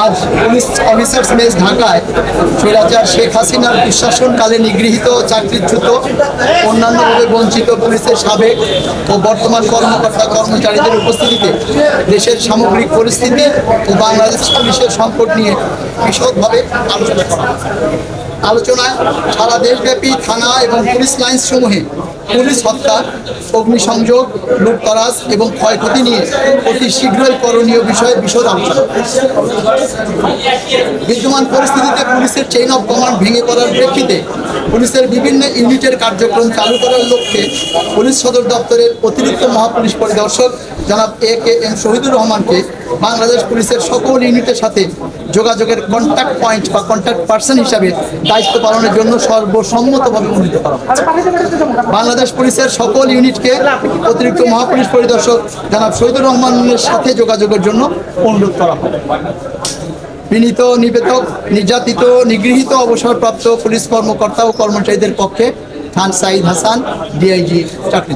আজ police officers mess ঢাকায় স্বৈরাচার শেখ হাসিনার দুঃশাসনকালে নিগৃহীত চাকরিচ্যুত অন্যান্যভাবে বঞ্চিত পুলিশের সাবেক ও বর্তমান কর্মকর্তা কর্মচারীদের উপস্থিতিতে দেশের সামগ্রিক পরিস্থিতি ও বাংলাদেশ পুলিশের সংকট নিয়ে বিশদভাবে আলোচনা করা। আলোচনায় সারা দেশব্যাপী থানা এবং পুলিশ লাইন্স সমূহে পুলিশ হত্যা, অগ্নিসংযোগ, লুটতরাজ এবং ক্ষয়ক্ষতি নিয়ে অতি শীঘ্রই করণীয় বিষয়ে বিশদ আলোচনা। বিদ্যমান পরিস্থিতিতে পুলিশের চেইন অফ কমান্ড ভেঙে পড়ার প্রেক্ষিতে পুলিশের বিভিন্ন ইউনিটের কার্যক্রম চালু করার লক্ষ্যে পুলিশ সদর দপ্তরের অতিরিক্ত মহাপুলিশ পরিদর্শক জনাব AKM শহীদুর রহমানকে বাংলাদেশ পুলিশের সকল ইউনিটের সাথে যোগাযোগের কন্ট্যাক্ট পয়েন্ট বা কন্ট্যাক্ট পার্সন হিসাবে দায়িত্ব পালনের জন্য সর্বসম্মতভাবে মনোনীত করা হয়েছে। বাংলাদেশ পুলিশের সকল ইউনিটকে অতিরিক্ত মহাপুলিশ পরিদর্শক জনাব শহীদুর রহমানের সাথে যোগাযোগের জন্য অনুরোধ করা হয়। বিনীত নিবেদক নির্যাতিত নিগৃহীত অবসরপ্রাপ্ত পুলিশ কর্মকর্তা ও কর্মচারীদের পক্ষে খান সাইদ হাসান, DIG চাকরি।